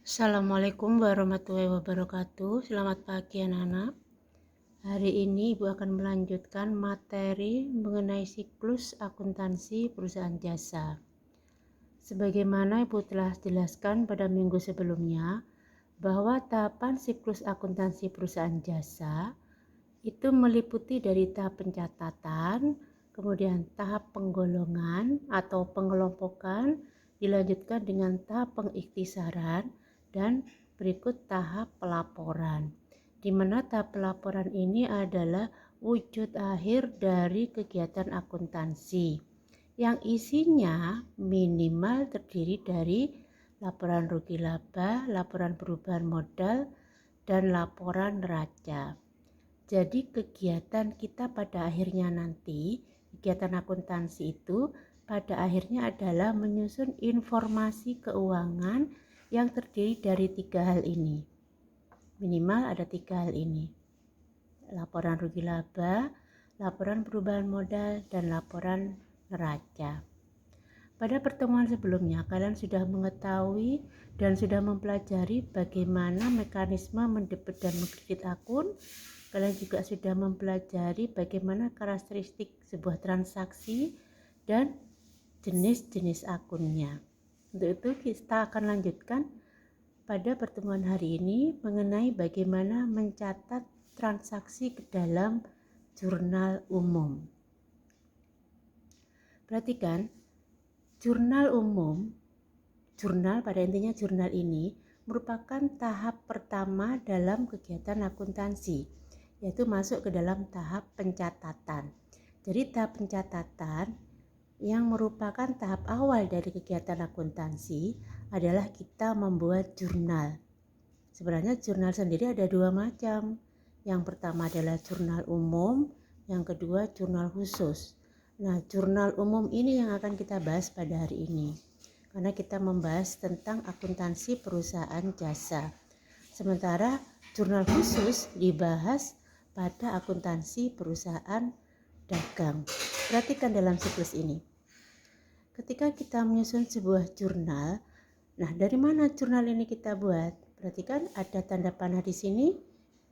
Assalamualaikum warahmatullahi wabarakatuh. Selamat pagi anak-anak. Hari ini Ibu akan melanjutkan materi mengenai siklus akuntansi perusahaan jasa. Sebagaimana Ibu telah jelaskan pada minggu sebelumnya, bahwa tahapan siklus akuntansi perusahaan jasa itu meliputi dari tahap pencatatan, kemudian tahap penggolongan atau pengelompokan, dilanjutkan dengan tahap pengiktisaran, dan berikut tahap pelaporan. Di mana tahap pelaporan ini adalah wujud akhir dari kegiatan akuntansi yang isinya minimal terdiri dari laporan rugi laba, laporan perubahan modal, dan laporan neraca. Jadi kegiatan kita pada akhirnya nanti, kegiatan akuntansi itu pada akhirnya adalah menyusun informasi keuangan yang terdiri dari 3 hal ini. Minimal ada 3 hal ini. Laporan rugi laba, laporan perubahan modal, dan laporan neraca. Pada pertemuan sebelumnya, kalian sudah mengetahui dan sudah mempelajari bagaimana mekanisme mendebit dan mengkredit akun. Kalian juga sudah mempelajari bagaimana karakteristik sebuah transaksi dan jenis-jenis akunnya. Untuk itu kita akan lanjutkan pada pertemuan hari ini mengenai bagaimana mencatat transaksi ke dalam jurnal umum. Perhatikan, jurnal umum, jurnal pada intinya jurnal ini merupakan tahap pertama dalam kegiatan akuntansi, yaitu masuk ke dalam tahap pencatatan. Jadi tahap pencatatan yang merupakan tahap awal dari kegiatan akuntansi adalah kita membuat jurnal. Sebenarnya jurnal sendiri ada 2 macam. Yang pertama adalah jurnal umum, yang kedua jurnal khusus. Nah, jurnal umum ini yang akan kita bahas pada hari ini, karena kita membahas tentang akuntansi perusahaan jasa. Sementara jurnal khusus dibahas pada akuntansi perusahaan dagang. Perhatikan dalam siklus ini. Ketika kita menyusun sebuah jurnal, nah dari mana jurnal ini kita buat? Perhatikan ada tanda panah di sini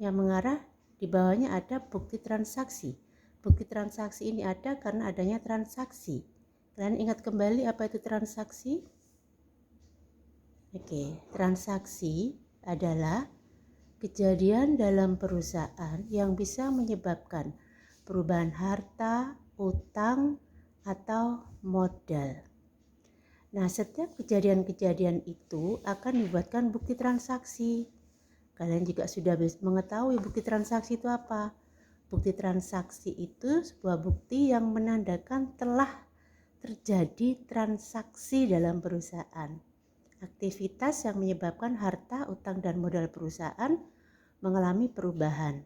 yang mengarah, di bawahnya ada bukti transaksi. Bukti transaksi ini ada karena adanya transaksi. Kalian ingat kembali apa itu transaksi? Oke, transaksi adalah kejadian dalam perusahaan yang bisa menyebabkan perubahan harta, utang, atau modal. Nah, setiap kejadian-kejadian itu akan dibuatkan bukti transaksi. Kalian juga sudah mengetahui bukti transaksi itu apa? Bukti transaksi itu sebuah bukti yang menandakan telah terjadi transaksi dalam perusahaan. Aktivitas yang menyebabkan harta, utang, dan modal perusahaan mengalami perubahan.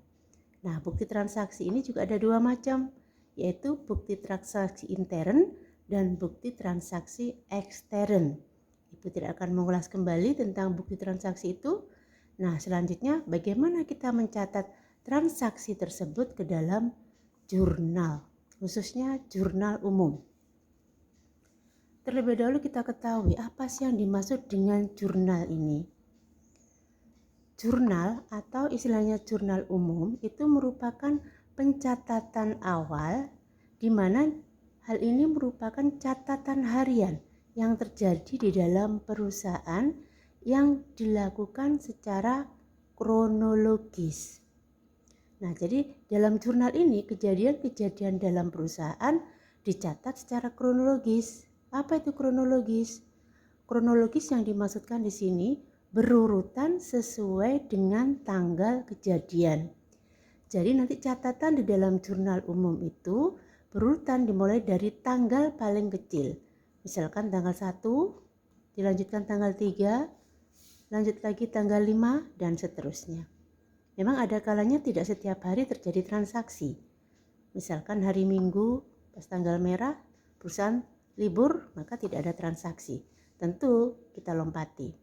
Nah, bukti transaksi ini juga ada 2 macam, yaitu bukti transaksi intern dan bukti transaksi ekstern. Ibu tidak akan mengulas kembali tentang bukti transaksi itu. Nah, selanjutnya bagaimana kita mencatat transaksi tersebut ke dalam jurnal, khususnya jurnal umum. Terlebih dahulu kita ketahui apa sih yang dimaksud dengan jurnal ini. Jurnal atau istilahnya jurnal umum itu merupakan pencatatan awal di mana hal ini merupakan catatan harian yang terjadi di dalam perusahaan yang dilakukan secara kronologis. Nah, jadi dalam jurnal ini kejadian-kejadian dalam perusahaan dicatat secara kronologis. Apa itu kronologis? Kronologis yang dimaksudkan di sini berurutan sesuai dengan tanggal kejadian. Jadi nanti catatan di dalam jurnal umum itu berurutan dimulai dari tanggal paling kecil. Misalkan tanggal 1, dilanjutkan tanggal 3, lanjut lagi tanggal 5, dan seterusnya. Memang ada kalanya tidak setiap hari terjadi transaksi. Misalkan hari Minggu pas tanggal merah, perusahaan libur, maka tidak ada transaksi. Tentu kita lompati.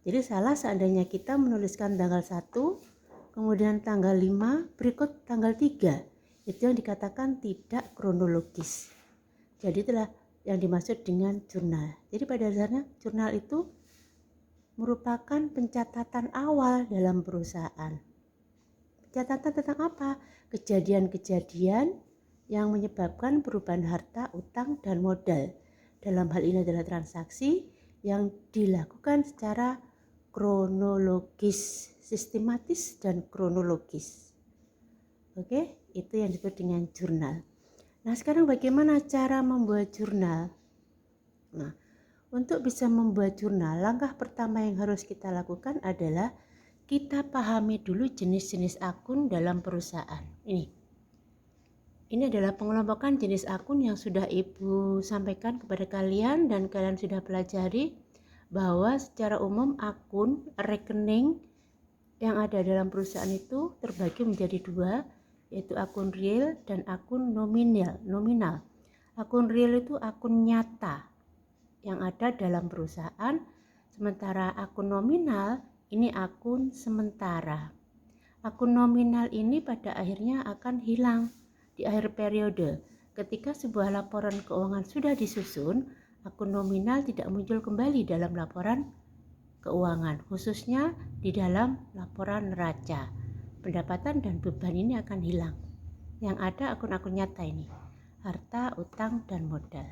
Jadi salah seandainya kita menuliskan tanggal 1, kemudian tanggal 5, berikut tanggal 3. Itu yang dikatakan tidak kronologis. Jadi itulah yang dimaksud dengan jurnal. Jadi pada dasarnya jurnal itu merupakan pencatatan awal dalam perusahaan. Pencatatan tentang apa? Kejadian-kejadian yang menyebabkan perubahan harta, utang, dan modal. Dalam hal ini adalah transaksi yang dilakukan secara kronologis, sistematis dan kronologis. Oke, itu yang disebut dengan jurnal. Nah, sekarang bagaimana cara membuat jurnal? Nah, untuk bisa membuat jurnal, langkah pertama yang harus kita lakukan adalah kita pahami dulu jenis-jenis akun dalam perusahaan. Ini adalah pengelompokan jenis akun yang sudah Ibu sampaikan kepada kalian dan kalian sudah pelajari bahwa secara umum akun rekening yang ada dalam perusahaan itu terbagi menjadi dua, yaitu akun real dan akun nominal. Akun real itu akun nyata yang ada dalam perusahaan, sementara akun nominal ini akun sementara. Akun nominal ini pada akhirnya akan hilang di akhir periode. Ketika sebuah laporan keuangan sudah disusun, akun nominal tidak muncul kembali dalam laporan keuangan, khususnya di dalam laporan neraca. Pendapatan dan beban ini akan hilang. Yang ada akun-akun nyata ini, harta, utang, dan modal.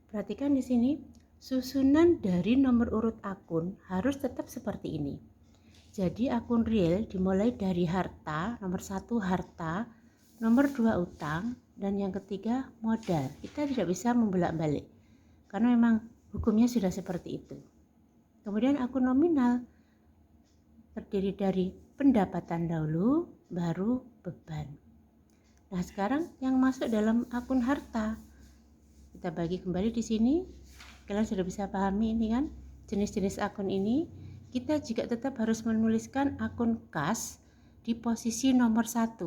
Perhatikan di sini, susunan dari nomor urut akun harus tetap seperti ini. Jadi akun real dimulai dari harta, nomor 1 harta, nomor 2 utang, dan yang ketiga modal. Kita tidak bisa membolak-balik karena memang hukumnya sudah seperti itu. Kemudian akun nominal terdiri dari pendapatan dahulu, baru beban. Nah, sekarang yang masuk dalam akun harta, kita bagi kembali di sini. Kalian sudah bisa pahami ini kan, jenis-jenis akun ini. Kita juga tetap harus menuliskan akun kas di posisi nomor 1.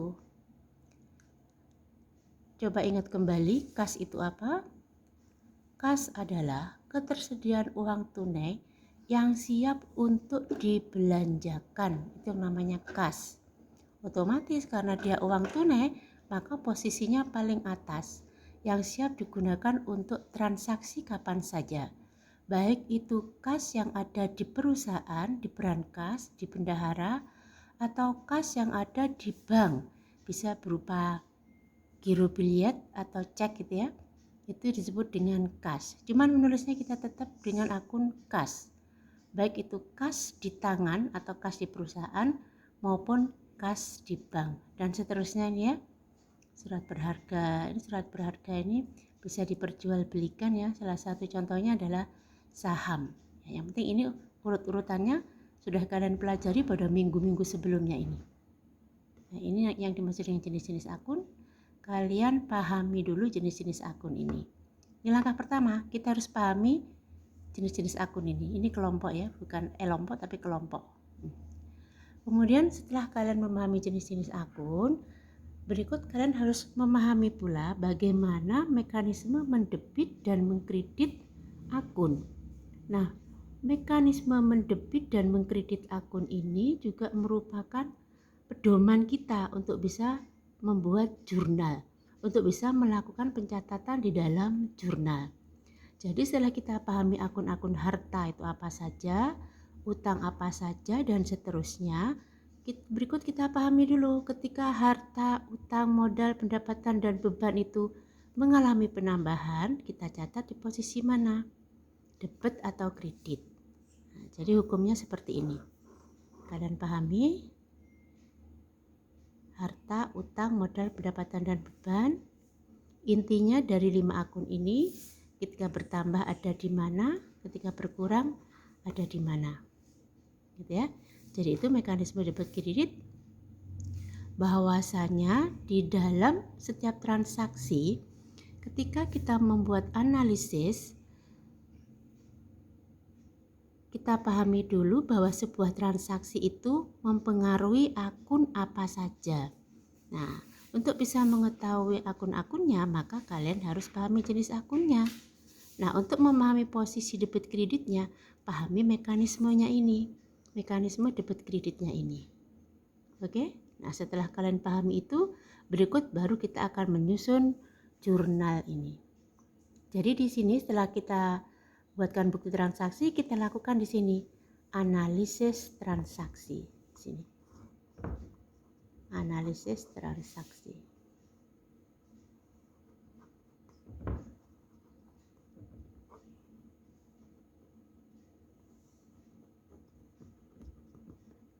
Coba ingat kembali, kas itu apa? Kas adalah ketersediaan uang tunai yang siap untuk dibelanjakan. Itu namanya kas. Otomatis karena dia uang tunai, maka posisinya paling atas, yang siap digunakan untuk transaksi kapan saja. Baik itu kas yang ada di perusahaan, di brankas, di bendahara, atau kas yang ada di bank, bisa berupa giro biliet atau cek gitu ya. Itu disebut dengan kas. Cuman menulisnya kita tetap dengan akun kas. Baik itu kas di tangan atau kas di perusahaan maupun kas di bank dan seterusnya ini ya. Surat berharga. Ini surat berharga ini bisa diperjualbelikan ya. Salah satu contohnya adalah saham. Yang penting ini urut-urutannya sudah kalian pelajari pada minggu-minggu sebelumnya ini. Nah, ini yang dimaksud dengan jenis-jenis akun. Kalian pahami dulu jenis-jenis akun ini. Ini langkah pertama, kita harus pahami jenis-jenis akun ini. Ini kelompok ya, bukan kelompok tapi kelompok. Kemudian setelah kalian memahami jenis-jenis akun, berikut kalian harus memahami pula bagaimana mekanisme mendebit dan mengkredit akun. Nah, mekanisme mendebit dan mengkredit akun ini juga merupakan pedoman kita untuk bisa membuat jurnal, untuk bisa melakukan pencatatan di dalam jurnal. Jadi setelah kita pahami akun-akun harta itu apa saja, utang apa saja, dan seterusnya, berikut kita pahami dulu ketika harta, utang, modal, pendapatan, dan beban itu mengalami penambahan, kita catat di posisi mana, debit atau kredit. Nah, jadi hukumnya seperti ini. Kalian pahami? Harta, utang, modal, pendapatan, dan beban. Intinya dari 5 akun ini, ketika bertambah ada di mana, ketika berkurang ada di mana. Gitu ya. Jadi itu mekanisme debit kredit. Bahwasanya di dalam setiap transaksi, ketika kita membuat analisis, kita pahami dulu bahwa sebuah transaksi itu mempengaruhi akun apa saja. Nah, untuk bisa mengetahui akun-akunnya, maka kalian harus pahami jenis akunnya. Nah, untuk memahami posisi debit kreditnya, pahami mekanismenya ini, mekanisme debit kreditnya ini. Oke? Nah, setelah kalian pahami itu, berikut baru kita akan menyusun jurnal ini. Jadi di sini setelah kita buatkan bukti transaksi, kita lakukan di sini analisis transaksi. Sini. Analisis transaksi.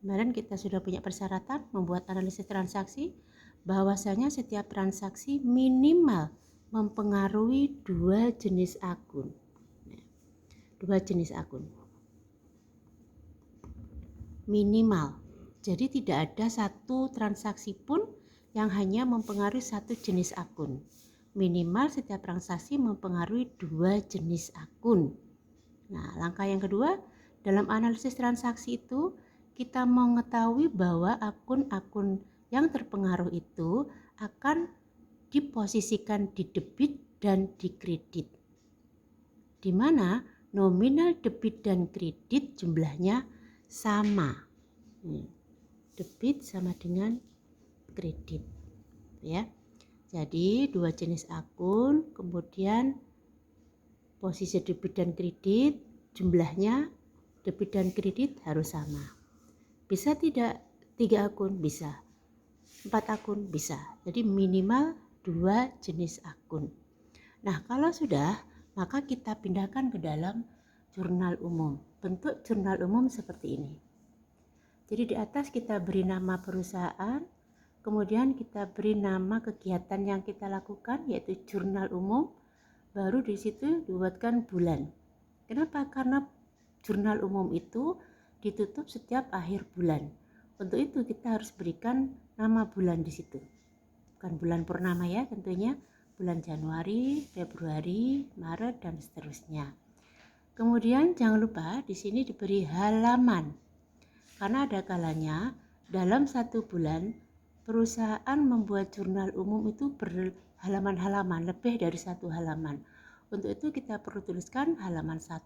Kemarin kita sudah punya persyaratan membuat analisis transaksi, bahwasanya setiap transaksi minimal mempengaruhi dua jenis akun. Minimal. Jadi tidak ada satu transaksi pun yang hanya mempengaruhi satu jenis akun. Minimal setiap transaksi mempengaruhi dua jenis akun. Nah, langkah yang kedua, dalam analisis transaksi itu kita mengetahui bahwa akun-akun yang terpengaruh itu akan diposisikan di debit dan di kredit, di mana nominal debit dan kredit jumlahnya sama. Debit sama dengan kredit, ya. Jadi dua jenis akun, kemudian posisi debit dan kredit, jumlahnya debit dan kredit harus sama. Bisa tidak 3 akun? Bisa. 4 akun? Bisa. Jadi minimal 2 jenis akun. Nah, kalau sudah, maka kita pindahkan ke dalam jurnal umum. Bentuk jurnal umum seperti ini. Jadi di atas kita beri nama perusahaan, kemudian kita beri nama kegiatan yang kita lakukan, yaitu jurnal umum. Baru di situ dibuatkan bulan. Kenapa? Karena jurnal umum itu ditutup setiap akhir bulan. Untuk itu kita harus berikan nama bulan di situ. Bukan bulan purnama ya, tentunya bulan Januari, Februari, Maret dan seterusnya. Kemudian jangan lupa di sini diberi halaman. Karena ada kalanya dalam satu bulan perusahaan membuat jurnal umum itu berhalaman-halaman, lebih dari satu halaman. Untuk itu kita perlu tuliskan halaman 1,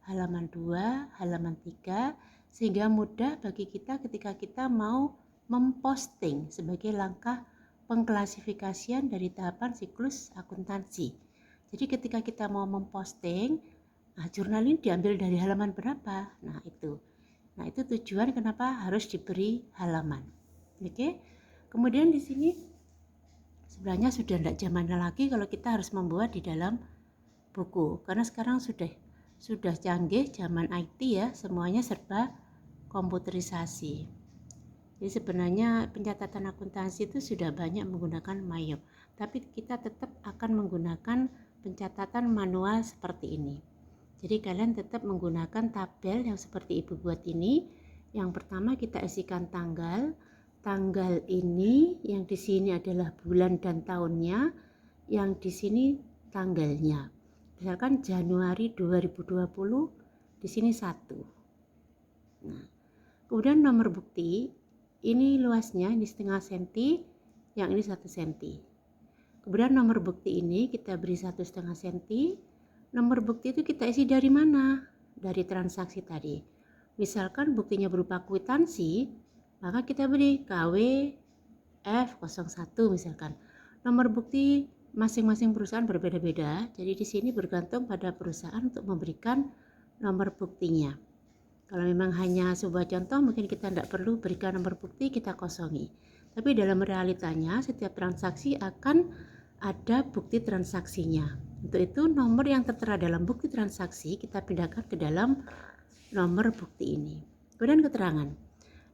halaman 2, halaman 3, sehingga mudah bagi kita ketika kita mau memposting sebagai langkah pengklasifikasian dari tahapan siklus akuntansi. Jadi ketika kita mau memposting, jurnal ini diambil dari halaman berapa? Nah itu tujuan kenapa harus diberi halaman. Oke. Kemudian di sini sebenarnya sudah tidak zamannya lagi kalau kita harus membuat di dalam buku, karena sekarang sudah canggih zaman IT ya, semuanya serba komputerisasi. Jadi sebenarnya pencatatan akuntansi itu sudah banyak menggunakan Mayo, tapi kita tetap akan menggunakan pencatatan manual seperti ini. Jadi kalian tetap menggunakan tabel yang seperti Ibu buat ini. Yang pertama kita isikan tanggal ini, yang di sini adalah bulan dan tahunnya, yang di sini tanggalnya. Misalkan Januari 2020, di sini 1. Nah, kemudian nomor bukti, ini luasnya ini setengah senti, yang ini 1 senti. Kemudian nomor bukti ini kita beri 1,5 senti. Nomor bukti itu kita isi dari mana? Dari transaksi tadi. Misalkan buktinya berupa kwitansi, maka kita beri KW F01 misalkan. Nomor bukti masing-masing perusahaan berbeda-beda, jadi di sini bergantung pada perusahaan untuk memberikan nomor buktinya. Kalau memang hanya sebuah contoh, mungkin kita tidak perlu berikan nomor bukti, kita kosongi. Tapi dalam realitanya, setiap transaksi akan ada bukti transaksinya. Untuk itu, nomor yang tertera dalam bukti transaksi kita pindahkan ke dalam nomor bukti ini. Kemudian keterangan.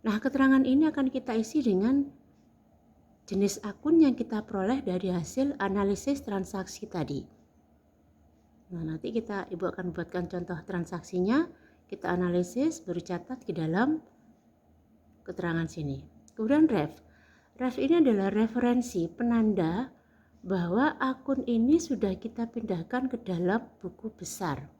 Nah, keterangan ini akan kita isi dengan jenis akun yang kita peroleh dari hasil analisis transaksi tadi. Nah, nanti Ibu akan buatkan contoh transaksinya, kita analisis, baru catat ke dalam keterangan sini. Kemudian ref. Ref ini adalah referensi penanda bahwa akun ini sudah kita pindahkan ke dalam buku besar.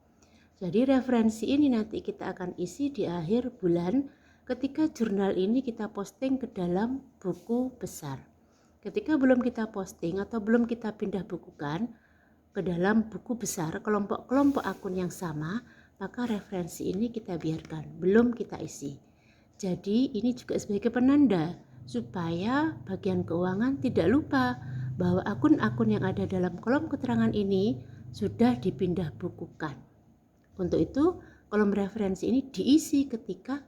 Jadi referensi ini nanti kita akan isi di akhir bulan ketika jurnal ini kita posting ke dalam buku besar. Ketika belum kita posting atau belum kita pindah bukukan ke dalam buku besar kelompok-kelompok akun yang sama, maka referensi ini kita biarkan, belum kita isi. Jadi ini juga sebagai penanda supaya bagian keuangan tidak lupa bahwa akun-akun yang ada dalam kolom keterangan ini sudah dipindah bukukan. Untuk itu kolom referensi ini diisi ketika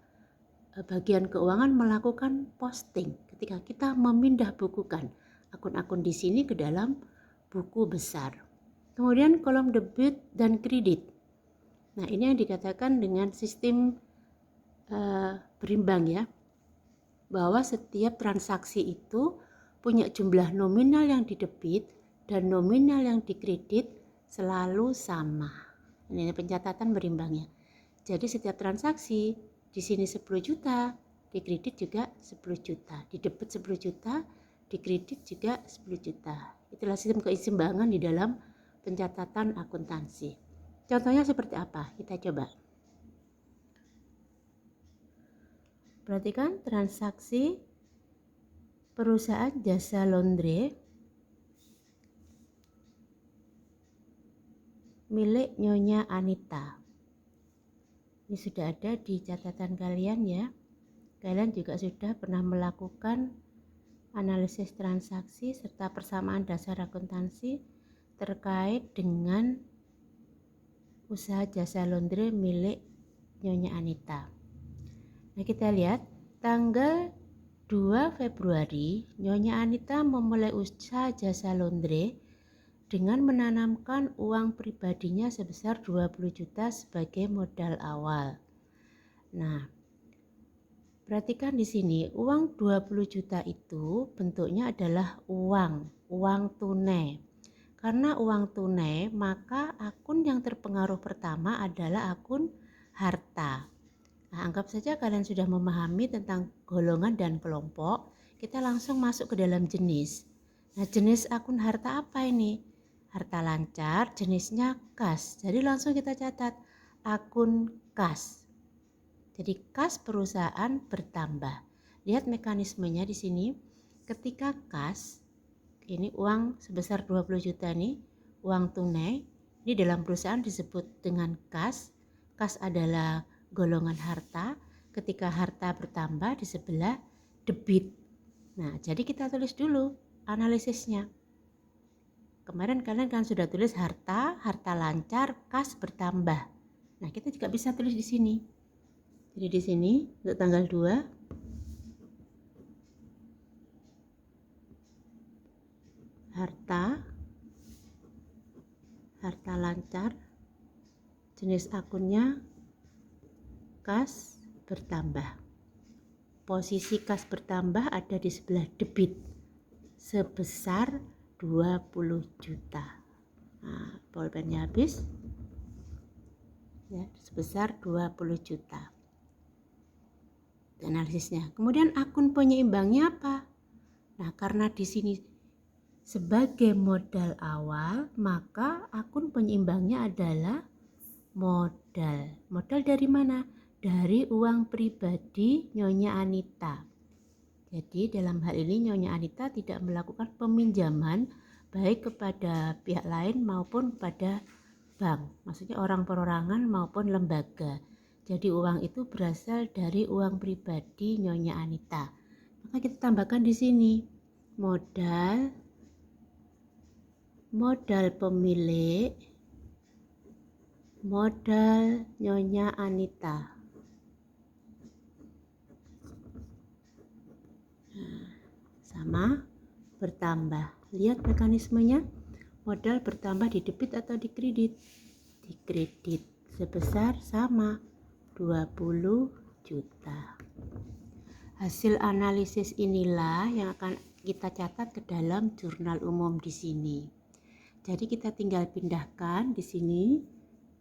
bagian keuangan melakukan posting, ketika kita memindah bukukan akun-akun di sini ke dalam buku besar. Kemudian kolom debit dan kredit. Nah, ini yang dikatakan dengan sistem berimbang ya, bahwa setiap transaksi itu punya jumlah nominal yang didebit dan nominal yang dikredit selalu sama. Ini pencatatan berimbangnya. Jadi setiap transaksi di sini 10 juta, dikredit juga 10 juta, didebit 10 juta, dikredit juga 10 juta. Itulah sistem keseimbangan di dalam pencatatan akuntansi. Contohnya seperti apa? Kita coba. Perhatikan transaksi perusahaan jasa laundry milik Nyonya Anita. Ini sudah ada di catatan kalian ya. Kalian juga sudah pernah melakukan analisis transaksi serta persamaan dasar akuntansi terkait dengan usaha jasa laundry milik Nyonya Anita. Nah, kita lihat tanggal 2 Februari Nyonya Anita memulai usaha jasa laundry dengan menanamkan uang pribadinya sebesar 20 juta sebagai modal awal. Nah, perhatikan di sini uang 20 juta itu bentuknya adalah uang tunai. Karena uang tunai, maka akun yang terpengaruh pertama adalah akun harta. Nah, anggap saja kalian sudah memahami tentang golongan dan kelompok, kita langsung masuk ke dalam jenis. Nah, jenis akun harta apa ini? Harta lancar, jenisnya kas. Jadi langsung kita catat akun kas. Jadi kas perusahaan bertambah. Lihat mekanismenya di sini. Ketika kas, ini uang sebesar 20 juta nih, uang tunai. Ini dalam perusahaan disebut dengan kas. Kas adalah golongan harta. Ketika harta bertambah di sebelah debit. Nah, jadi kita tulis dulu analisisnya. Kemarin kalian kan sudah tulis harta lancar, kas bertambah. Nah, kita juga bisa tulis di sini. Jadi di sini untuk tanggal 2 harta lancar, jenis akunnya kas bertambah. Posisi kas bertambah ada di sebelah debit sebesar 20 juta. Nah, pulpennya habis. Ya, sebesar 20 juta. Analisisnya. Kemudian akun penyeimbangnya apa? Nah, karena di sini sebagai modal awal, maka akun penyeimbangnya adalah modal. Modal dari mana? Dari uang pribadi Nyonya Anita. Jadi dalam hal ini Nyonya Anita tidak melakukan peminjaman baik kepada pihak lain maupun pada bank. Maksudnya orang perorangan maupun lembaga. Jadi uang itu berasal dari uang pribadi Nyonya Anita. Maka kita tambahkan di sini modal pemilik, modal Nyonya Anita. Sama bertambah. Lihat mekanismenya, modal bertambah di debit atau di kredit? Di kredit sebesar sama 20 juta. Hasil analisis inilah yang akan kita catat ke dalam jurnal umum di sini. Jadi kita tinggal pindahkan di sini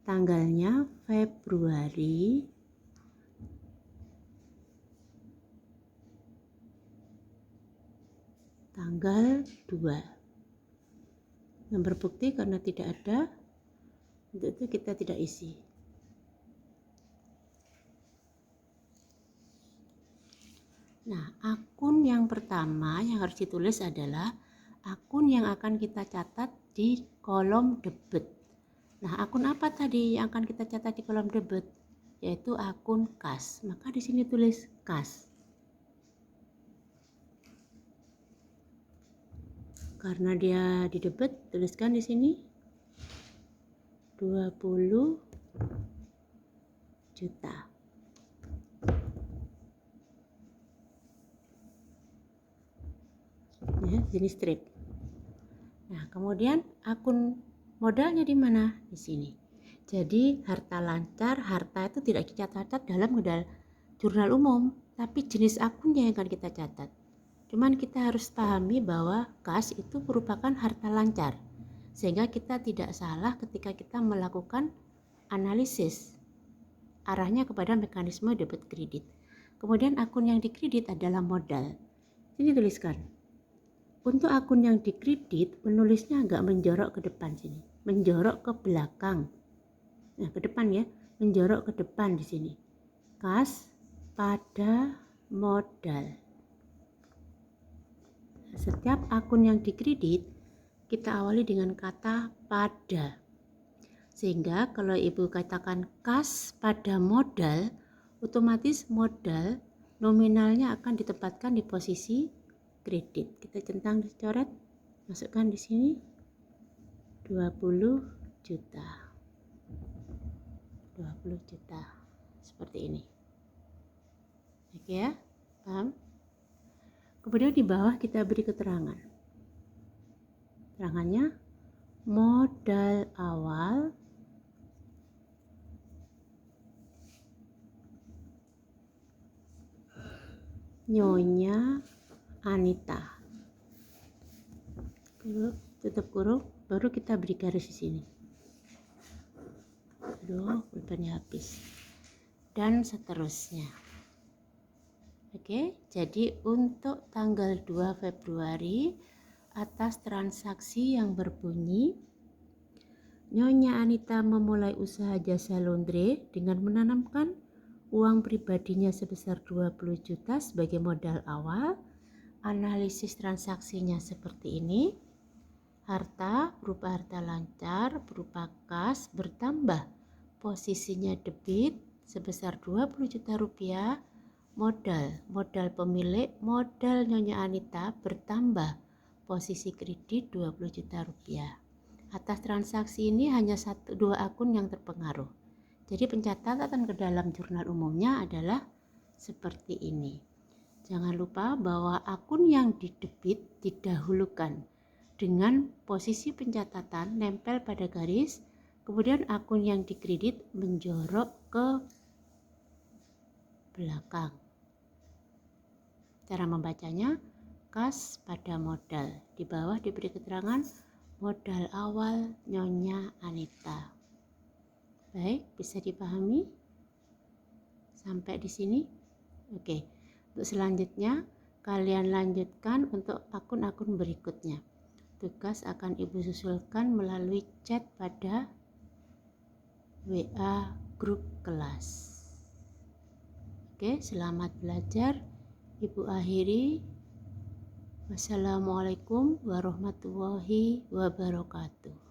tanggalnya Februari, tanggal 2. Yang berbukti karena tidak ada, untuk itu kita tidak isi. Nah, akun yang pertama yang harus ditulis adalah akun yang akan kita catat di kolom debit. Nah, akun apa tadi yang akan kita catat di kolom debit? Yaitu akun kas. Maka di sini tulis kas. Karena dia di debit, tuliskan di sini 20 juta. Ya, jenis strip. Nah, kemudian akun modalnya di mana? Di sini. Jadi harta lancar, harta itu tidak kita catat dalam jurnal umum, tapi jenis akunnya yang akan kita catat. Cuman kita harus pahami bahwa kas itu merupakan harta lancar, sehingga kita tidak salah ketika kita melakukan analisis arahnya kepada mekanisme debit kredit. Kemudian akun yang dikredit adalah modal. Sini tuliskan. Untuk akun yang dikredit, penulisnya agak menjorok ke depan sini, menjorok ke belakang. Nah, ke depan ya, menjorok ke depan di sini. Kas pada modal. Setiap akun yang dikredit, kita awali dengan kata pada. Sehingga kalau Ibu katakan kas pada modal, otomatis modal nominalnya akan ditempatkan di posisi kredit. Kita centang dicoret, masukkan di sini 20 juta. 20 juta. Seperti ini. Oke ya, paham? Kemudian di bawah kita beri keterangan. Keterangannya modal awal Nyonya Anita. Tutup kurung, baru kita beri garis di sini. Aduh, pulpennya habis. Dan seterusnya. Oke, jadi untuk tanggal 2 Februari atas transaksi yang berbunyi Nyonya Anita memulai usaha jasa laundry dengan menanamkan uang pribadinya sebesar 20 juta sebagai modal awal. Analisis transaksinya seperti ini. Harta berupa harta lancar berupa kas bertambah posisinya debit sebesar 20 juta rupiah. Modal pemilik, modal Nyonya Anita bertambah posisi kredit 20 juta rupiah. Atas transaksi ini hanya 2 akun yang terpengaruh. Jadi pencatatan ke dalam jurnal umumnya adalah seperti ini. Jangan lupa bahwa akun yang didebit didahulukan dengan posisi pencatatan nempel pada garis, kemudian akun yang dikredit menjorok ke belakang. Cara membacanya, kas pada modal. Di bawah diberi keterangan modal awal Nyonya Anita. Baik, bisa dipahami? Sampai di sini? Oke. Untuk selanjutnya, kalian lanjutkan untuk akun-akun berikutnya. Tugas akan Ibu susulkan melalui chat pada WA grup kelas. Oke, selamat belajar. Ibu akhiri. Wassalamualaikum warahmatullahi wabarakatuh.